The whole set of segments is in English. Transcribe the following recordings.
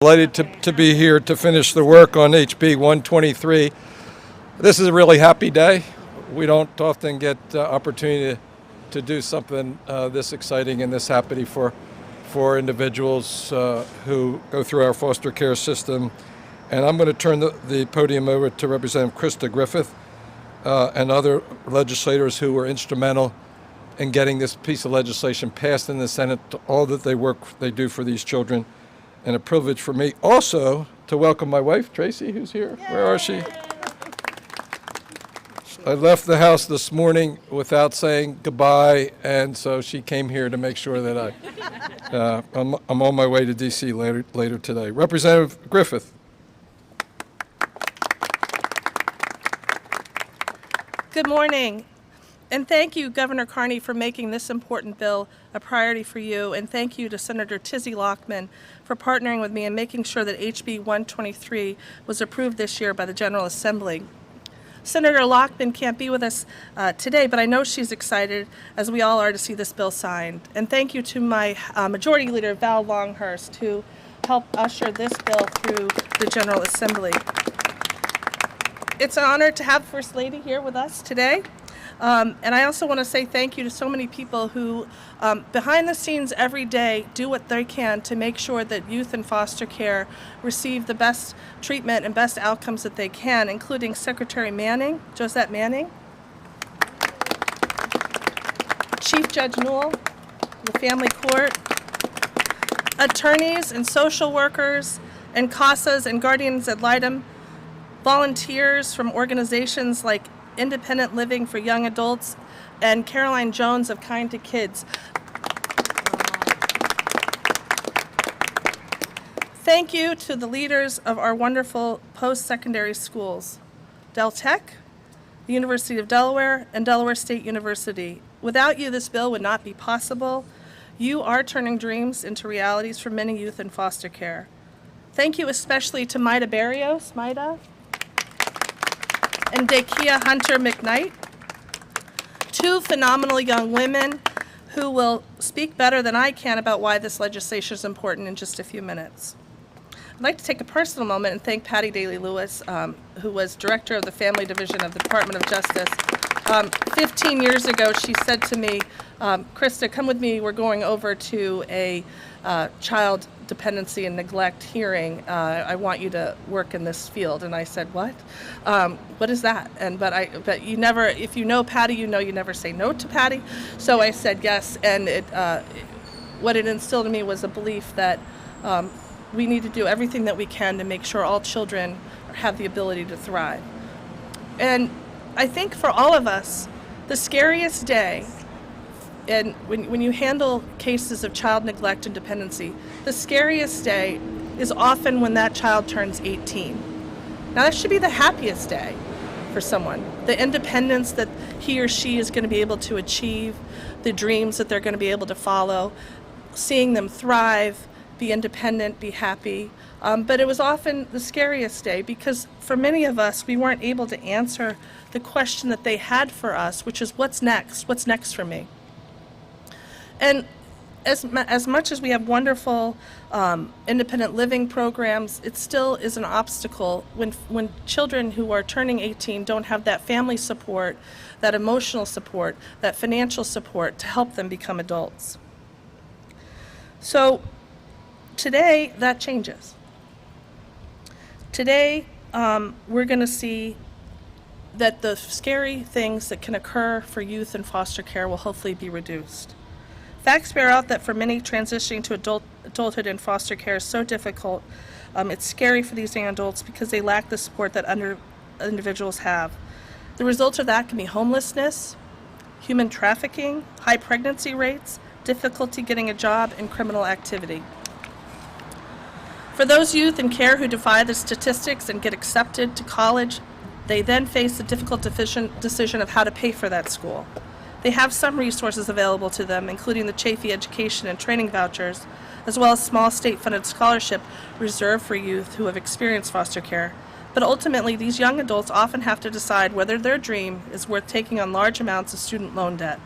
Delighted to be here to finish the work on HB 123. This is a really happy day. We don't often get opportunity to do something this exciting and this happy for individuals who go through our foster care system. And I'm going to turn the podium over to Representative Krista Griffith and other legislators who were instrumental in getting this piece of legislation passed in the Senate, all that they do for these children. And a privilege for me also to welcome my wife, Tracy, who's here. Yay! Where are she? I left the house this morning without saying goodbye, and so she came here to make sure that I'm on my way to D.C. later today. Representative Griffith. Good morning, and thank you, Governor Carney, for making this important bill a priority for you, and thank you to Senator Tizzy Lockman for partnering with me and making sure that HB 123 was approved this year by the General Assembly. Senator Lockman can't be with us today, but I know she's excited, as we all are, to see this bill signed. And thank you to my Majority Leader, Val Longhurst, who helped usher this bill through the General Assembly. It's an honor to have First Lady here with us today. And I also want to say thank you to so many people who, behind the scenes every day, do what they can to make sure that youth in foster care receive the best treatment and best outcomes that they can, including Secretary Manning, Josette Manning, Chief Judge Newell, the Family Court, attorneys and social workers, and CASAs and guardians ad litem, volunteers from organizations like Independent Living for Young Adults, and Caroline Jones of Kind to Kids. Thank you to the leaders of our wonderful post-secondary schools, Del Tech, the University of Delaware, and Delaware State University. Without you, this bill would not be possible. You are turning dreams into realities for many youth in foster care. Thank you especially to Maida Barrios, and Dakia Hunter McKnight, two phenomenal young women who will speak better than I can about why this legislation is important in just a few minutes. I'd like to take a personal moment and thank Patty Daly Lewis, who was director of the Family Division of the Department of Justice. 15 years ago, she said to me, Krista, come with me, we're going over to a child dependency and neglect hearing. I want you to work in this field. And I said, what? What is that? But you never, if you know Patty, you know you never say no to Patty. So I said yes, and what it instilled in me was a belief that we need to do everything that we can to make sure all children have the ability to thrive. And I think for all of us, the scariest day, and when you handle cases of child neglect and dependency, the scariest day is often when that child turns 18. Now that should be the happiest day for someone. The independence that he or she is going to be able to achieve, the dreams that they're going to be able to follow, seeing them thrive, be independent, be happy. But it was often the scariest day because for many of us, we weren't able to answer the question that they had for us, which is what's next? What's next for me? And as much as we have wonderful independent living programs, it still is an obstacle when children who are turning 18 don't have that family support, that emotional support, that financial support to help them become adults. So today, that changes. Today, we're going to see that the scary things that can occur for youth in foster care will hopefully be reduced. Facts bear out that for many, transitioning to adulthood in foster care is so difficult. It's scary for these young adults because they lack the support that individuals have. The result of that can be homelessness, human trafficking, high pregnancy rates, difficulty getting a job, and criminal activity. For those youth in care who defy the statistics and get accepted to college, they then face the difficult decision of how to pay for that school. They have some resources available to them, including the Chafee education and training vouchers, as well as small state-funded scholarship reserved for youth who have experienced foster care. But ultimately, these young adults often have to decide whether their dream is worth taking on large amounts of student loan debt.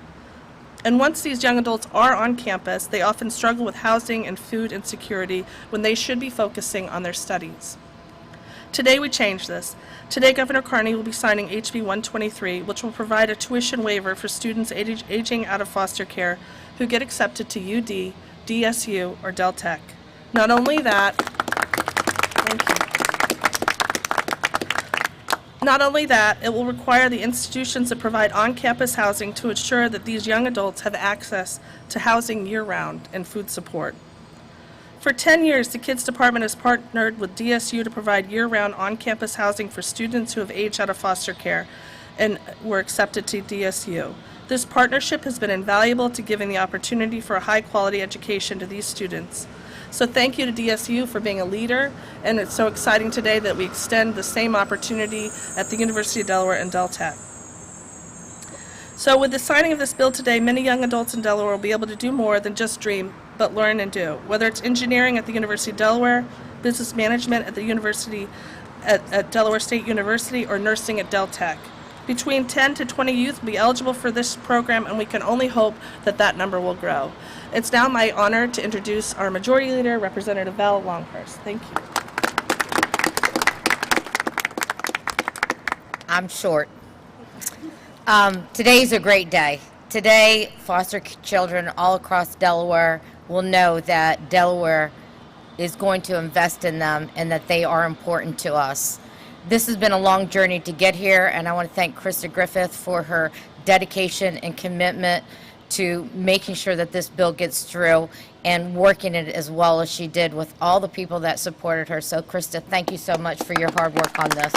And once these young adults are on campus, they often struggle with housing and food insecurity when they should be focusing on their studies. Today we change this. Today Governor Carney will be signing HB 123, which will provide a tuition waiver for students aging out of foster care who get accepted to UD, DSU, or Del Tech. Not only that, thank you. Not only that, it will require the institutions that provide on-campus housing to ensure that these young adults have access to housing year-round and food support. For 10 years, the Kids Department has partnered with DSU to provide year-round on-campus housing for students who have aged out of foster care and were accepted to DSU. This partnership has been invaluable to giving the opportunity for a high-quality education to these students. So thank you to DSU for being a leader, and it's so exciting today that we extend the same opportunity at the University of Delaware and Del Tech. So with the signing of this bill today, many young adults in Delaware will be able to do more than just dream, but learn and do. Whether it's engineering at the University of Delaware, business management at the University at Delaware State University, or nursing at Del Tech. Between 10 to 20 youth will be eligible for this program, and we can only hope that that number will grow. It's now my honor to introduce our Majority Leader, Representative Val Longhurst. Thank you. I'm short. Today's a great day. Today, foster children all across Delaware will know that Delaware is going to invest in them and that they are important to us. This has been a long journey to get here, and I want to thank Krista Griffith for her dedication and commitment to making sure that this bill gets through and working it as well as she did with all the people that supported her. So, Krista, thank you so much for your hard work on this.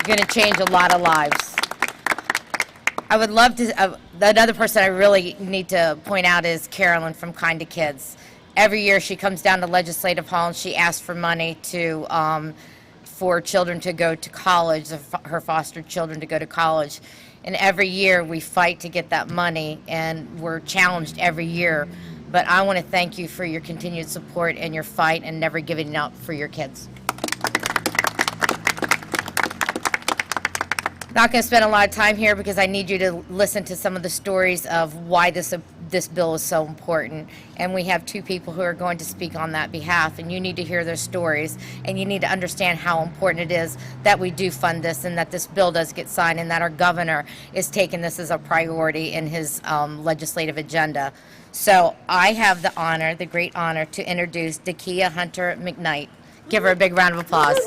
You're going to change a lot of lives. I would love to, another person I really need to point out is Carolyn from Kinda Kids. Every year she comes down to Legislative Hall and she asks for money for children to go to college, her foster children to go to college. And every year we fight to get that money, and we're challenged every year. But I want to thank you for your continued support and your fight and never giving up for your kids. Not going to spend a lot of time here because I need you to listen to some of the stories of why this bill is so important. And we have two people who are going to speak on that behalf, and you need to hear their stories, and you need to understand how important it is that we do fund this and that this bill does get signed and that our governor is taking this as a priority in his legislative agenda. So I have the honor, the great honor, to introduce Dakia Hunter McKnight. Give her a big round of applause.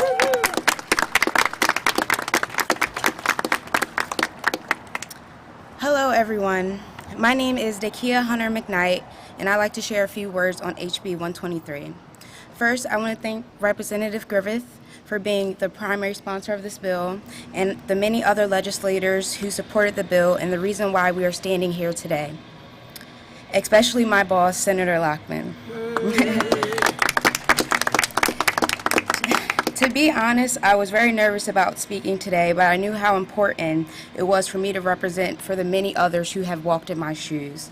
Hello everyone, my name is Dakia Hunter McKnight, and I'd like to share a few words on HB 123. First, I want to thank Representative Griffith for being the primary sponsor of this bill, and the many other legislators who supported the bill and the reason why we are standing here today. Especially my boss, Senator Lockman. To be honest, I was very nervous about speaking today, but I knew how important it was for me to represent for the many others who have walked in my shoes.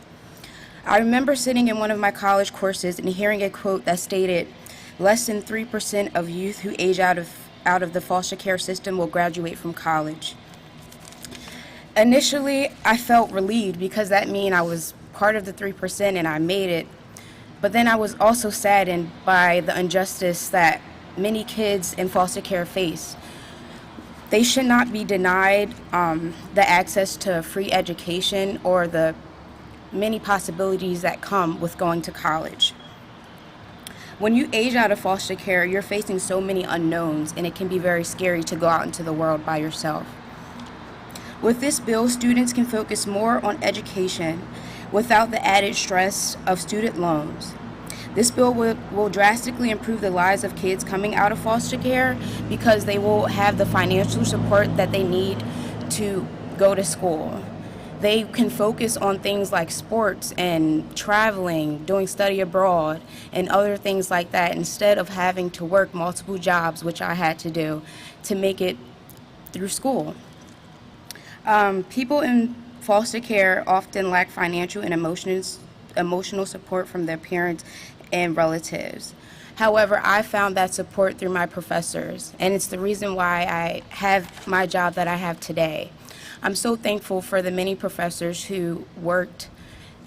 I remember sitting in one of my college courses and hearing a quote that stated, "Less than 3% of youth who age out of the foster care system will graduate from college." Initially, I felt relieved because that meant I was part of the 3% and I made it. But then I was also saddened by the injustice that many kids in foster care face. They should not be denied the access to free education or the many possibilities that come with going to college. When you age out of foster care, you're facing so many unknowns, and it can be very scary to go out into the world by yourself. With this bill, students can focus more on education without the added stress of student loans. This bill will drastically improve the lives of kids coming out of foster care because they will have the financial support that they need to go to school. They can focus on things like sports and traveling, doing study abroad, and other things like that instead of having to work multiple jobs, which I had to do, to make it through school. People in foster care often lack financial and emotional support from their parents and relatives. However, I found that support through my professors, and it's the reason why I have my job that I have today. I'm so thankful for the many professors who worked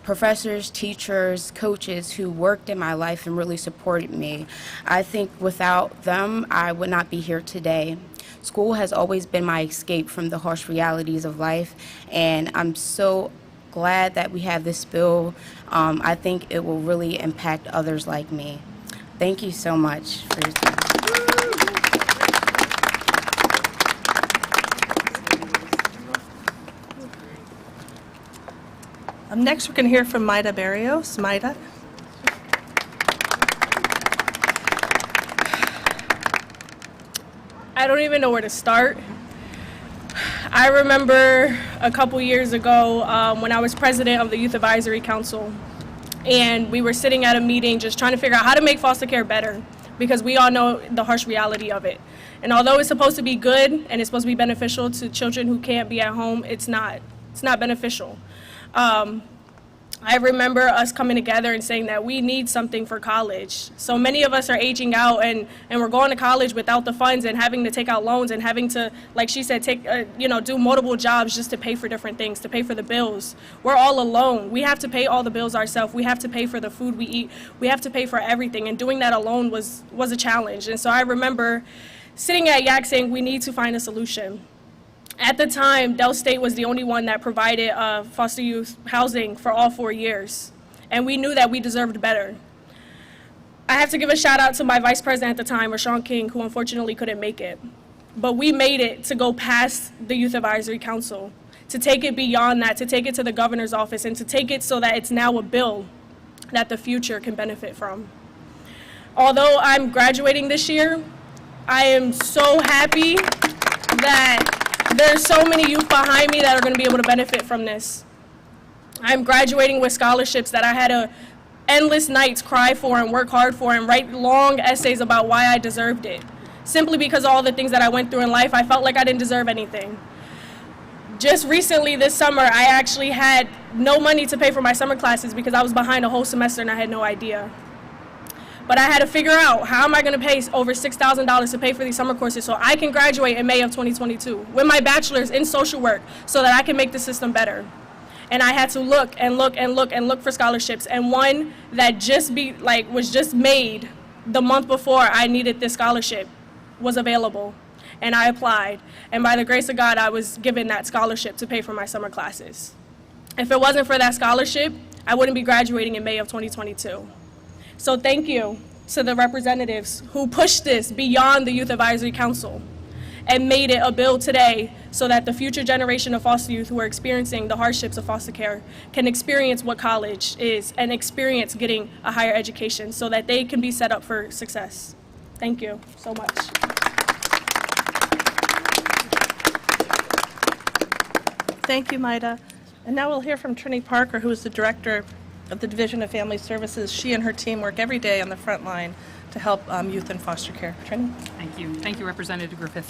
professors, teachers, coaches who worked in my life and really supported me. I think without them, I would not be here today. School has always been my escape from the harsh realities of life, and I'm so glad that we have this bill. I think it will really impact others like me. Thank you so much for your time. Next, we're going to hear from Maida Barrios. Maida. I don't even know where to start. I remember a couple years ago when I was president of the Youth Advisory Council, and we were sitting at a meeting just trying to figure out how to make foster care better, because we all know the harsh reality of it. And although it's supposed to be good and it's supposed to be beneficial to children who can't be at home, it's not. It's not beneficial. I remember us coming together and saying that we need something for college. So many of us are aging out and we're going to college without the funds and having to take out loans and having to, like she said, do multiple jobs just to pay for different things, to pay for the bills. We're all alone. We have to pay all the bills ourselves. We have to pay for the food we eat. We have to pay for everything. And doing that alone was a challenge. And so I remember sitting at YAC saying we need to find a solution. At the time, Del State was the only one that provided foster youth housing for all 4 years, and we knew that we deserved better. I have to give a shout out to my vice president at the time, Rashawn King, who unfortunately couldn't make it. But we made it to go past the Youth Advisory Council, to take it beyond that, to take it to the governor's office, and to take it so that it's now a bill that the future can benefit from. Although I'm graduating this year, I am so happy that there's so many youth behind me that are going to be able to benefit from this. I'm graduating with scholarships that I had to endless nights cry for and work hard for and write long essays about why I deserved it. Simply because of all the things that I went through in life, I felt like I didn't deserve anything. Just recently this summer, I actually had no money to pay for my summer classes because I was behind a whole semester and I had no idea. But I had to figure out, how am I going to pay over $6,000 to pay for these summer courses so I can graduate in May of 2022 with my bachelor's in social work so that I can make the system better. And I had to look and look and look and look for scholarships, and one that was just made the month before I needed this scholarship was available. And I applied, and by the grace of God, I was given that scholarship to pay for my summer classes. If it wasn't for that scholarship, I wouldn't be graduating in May of 2022. So thank you to the representatives who pushed this beyond the Youth Advisory Council and made it a bill today so that the future generation of foster youth who are experiencing the hardships of foster care can experience what college is and experience getting a higher education so that they can be set up for success. Thank you so much. Thank you, Maida. And now we'll hear from Trini Parker, who is the director of the Division of Family Services. She and her team work every day on the front line to help youth in foster care. Trini? Thank you. Thank you, Representative Griffith.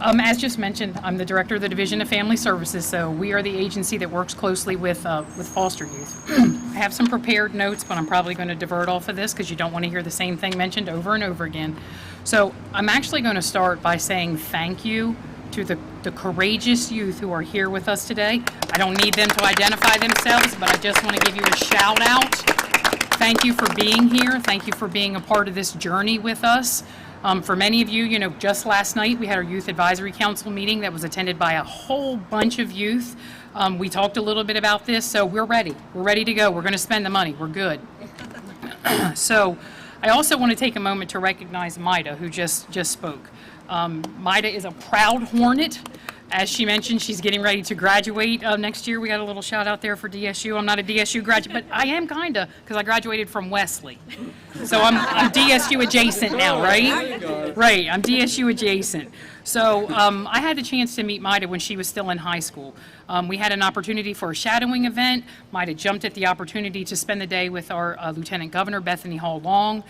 As just mentioned, I'm the director of the Division of Family Services, so we are the agency that works closely with foster youth. I have some prepared notes, but I'm probably going to divert off of this because you don't want to hear the same thing mentioned over and over again. So I'm actually going to start by saying thank you to the courageous youth who are here with us today. I don't need them to identify themselves, but I just want to give you a shout out. Thank you for being here. Thank you for being a part of this journey with us. For many of you, just last night we had our Youth Advisory Council meeting that was attended by a whole bunch of youth. We talked a little bit about this, so we're ready. We're ready to go. We're going to spend the money. We're good. So I also want to take a moment to recognize Maida, who just spoke. Maida is a proud Hornet. As she mentioned, she's getting ready to graduate next year. We got a little shout out there for DSU. I'm not a DSU graduate, but I am kinda, because I graduated from Wesley. So I'm DSU adjacent now, right? Right, I'm DSU adjacent. So I had the chance to meet Maida when she was still in high school. We had an opportunity for a shadowing event. Maida jumped at the opportunity to spend the day with our Lieutenant Governor, Bethany Hall Long.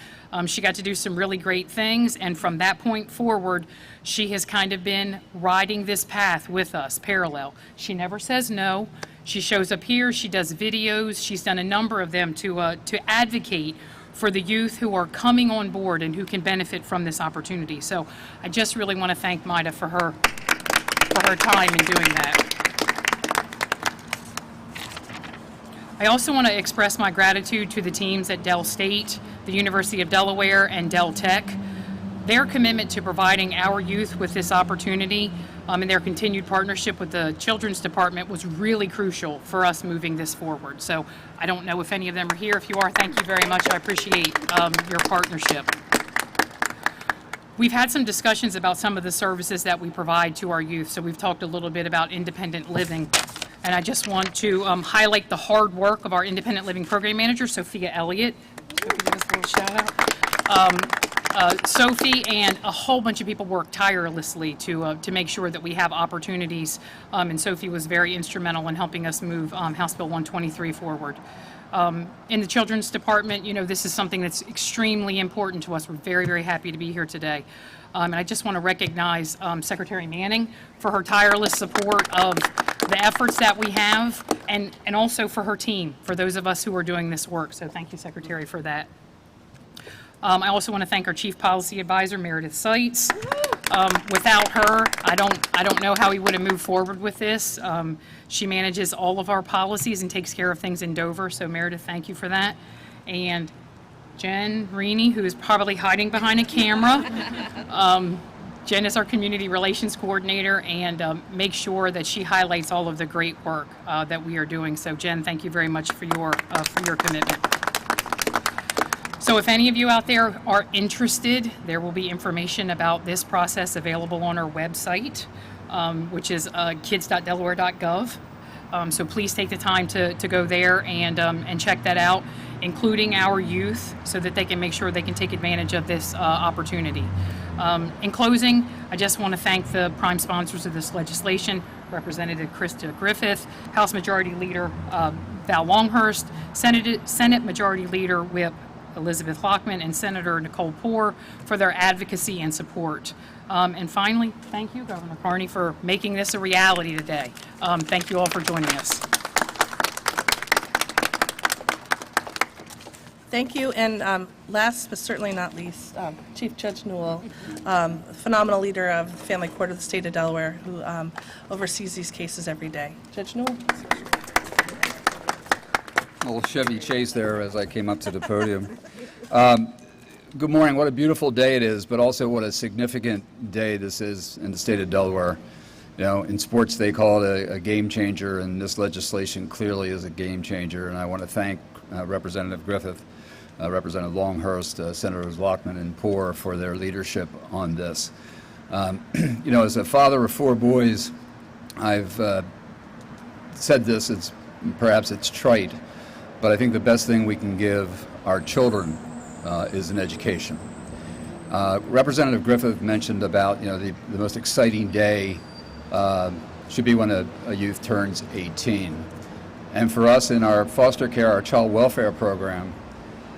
She got to do some really great things, and from that point forward, she has kind of been riding this path with us, parallel. She never says no. She shows up here, she does videos, she's done a number of them to advocate for the youth who are coming on board and who can benefit from this opportunity. So I just really want to thank Maida for her time in doing that. I also want to express my gratitude to the teams at Dell State, the University of Delaware, and Dell Tech. Their commitment to providing our youth with this opportunity and their continued partnership with the Children's Department was really crucial for us moving this forward. So I don't know if any of them are here. If you are, thank you very much. I appreciate your partnership. We've had some discussions about some of the services that we provide to our youth. So we've talked a little bit about independent living. And I just want to highlight the hard work of our independent living program manager, Sophia Elliott. Give us a little shout out. Sophie and a whole bunch of people work tirelessly to make sure that we have opportunities. And Sophie was very instrumental in helping us move House Bill 123 forward. In the Children's Department, you know, this is something that's extremely important to us. We're very, very happy to be here today. And I just want to recognize Secretary Manning for her tireless support of the efforts that we have, and also for her team, for those of us who are doing this work. So thank you, Secretary, for that. I also want to thank our Chief Policy Advisor, Meredith Seitz. Without her, I don't know how we would have moved forward with this. She manages all of our policies and takes care of things in Dover. So Meredith, thank you for that. And Jen Reaney, who is probably hiding behind a camera. Jen is our Community Relations Coordinator and makes sure that she highlights all of the great work that we are doing. So Jen, thank you very much for your commitment. So if any of you out there are interested, there will be information about this process available on our website, which is kids.delaware.gov. So please take the time to go there and check that out, including our youth, so that they can make sure they can take advantage of this opportunity. In closing, I just want to thank the prime sponsors of this legislation, Representative Krista Griffith, House Majority Leader Val Longhurst, Senate Majority Leader Whip Elizabeth Lockman, and Senator Nicole Poore for their advocacy and support. And finally, thank you, Governor Carney, for making this a reality today. Thank you all for joining us. Thank you, and last but certainly not least, Chief Judge Newell, phenomenal leader of the Family Court of the State of Delaware, who oversees these cases every day. Judge Newell? A little Chevy Chase there as I came up to the podium. Good morning. What a beautiful day it is, but also what a significant day this is in the state of Delaware. You know, in sports they call it a game changer, and this legislation clearly is a game changer. And I want to thank Representative Griffith, Representative Longhurst, Senators Lockman and Poore for their leadership on this. You know, as a father of 4 boys, I've said this, perhaps it's trite, but I think the best thing we can give our children is an education. Representative Griffith mentioned about, you know, the most exciting day should be when a youth turns 18. And for us in our foster care, our child welfare program,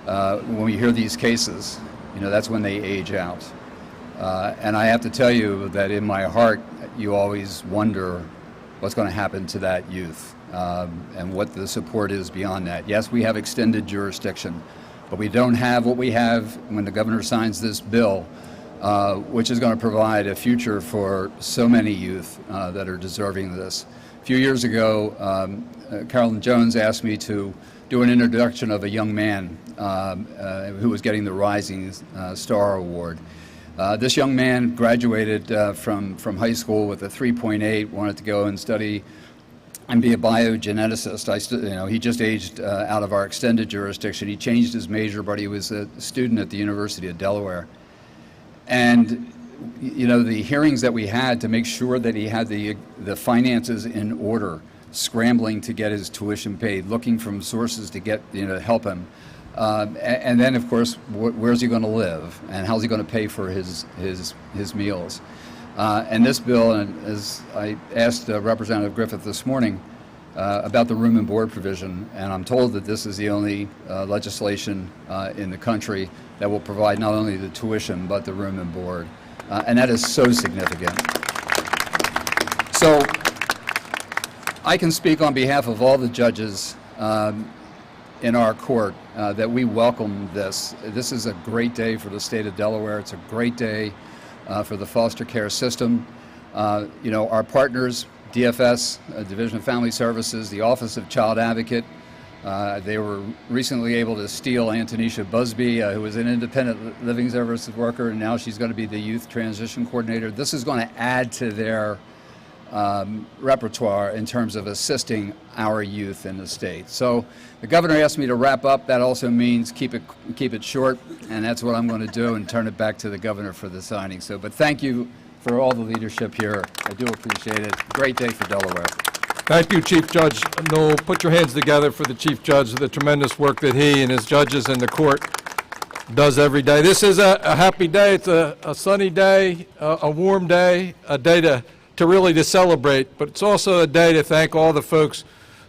when we hear these cases, you know, that's when they age out. And I have to tell you that in my heart, you always wonder what's going to happen to that youth and what the support is beyond that. Yes, we have extended jurisdiction, but we don't have what we have when the governor signs this bill, which is going to provide a future for so many youth that are deserving of this. A few years ago, Carolyn Jones asked me to do an introduction of a young man who was getting the Rising Star Award. This young man graduated from high school with a 3.8, wanted to go and study and be a biogeneticist. He just aged out of our extended jurisdiction. He changed his major, but he was a student at the University of Delaware. And you know, the hearings that we had to make sure that he had the finances in order, scrambling to get his tuition paid, looking from sources to get, you know, to help him. And then, of course, where's he going to live, and how's he going to pay for his meals? And this bill, and as I asked Representative Griffith this morning about the room and board provision, and I'm told that this is the only legislation in the country that will provide not only the tuition but the room and board, and that is so significant. So I can speak on behalf of all the judges in our court that we welcome this. This is a great day for the state of Delaware. It's a great day for the foster care system. You know, our partners, DFS, Division of Family Services, the Office of Child Advocate, They were recently able to steal Antonisha Busby, who was an independent living services worker, and now she's going to be the youth transition coordinator. This is going to add to their repertoire in terms of assisting our youth in the state. So the governor asked me to wrap up. That also means keep it short, and that's what I'm going to do and turn it back to the governor for the signing. So, but thank you for all the leadership here. I do appreciate it. Great day for Delaware. Thank you, Chief Judge Noel. Put your hands together for the Chief Judge, the tremendous work that he and his judges in the court does every day. This is a happy day. It's a sunny day, a warm day, a day to really to celebrate, but it's also a day to thank all the folks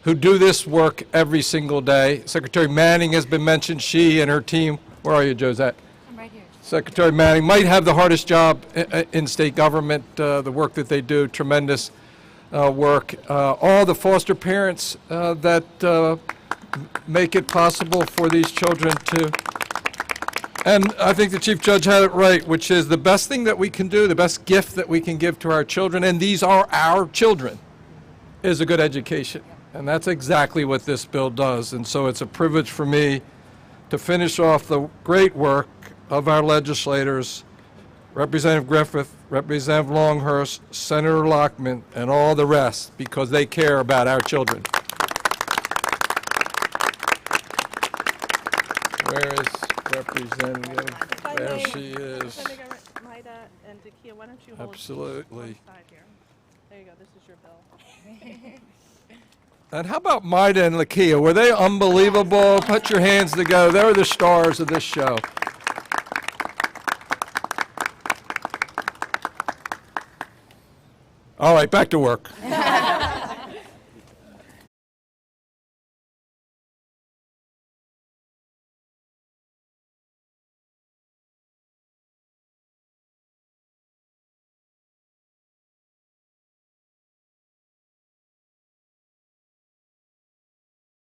who do this work every single day. Secretary Manning has been mentioned. She and her team, where are you, Josette? I'm right here. Secretary Manning might have the hardest job in state government, the work that they do, tremendous work. All the foster parents that make it possible for these children to, and I think the Chief Judge had it right, which is the best thing that we can do, the best gift that we can give to our children, and these are our children, is a good education. And that's exactly what this bill does. And so it's a privilege for me to finish off the great work of our legislators, Representative Griffith, Representative Longhurst, Senator Lockman, and all the rest, because they care about our children. Where is Representative? There she is. Senator Maida and Dakia, why don't you hold Absolutely. one side here? There you go, this is your bill. And how about Maida and Lakia? Were they unbelievable? Put your hands together. They were the stars of this show. All right, back to work.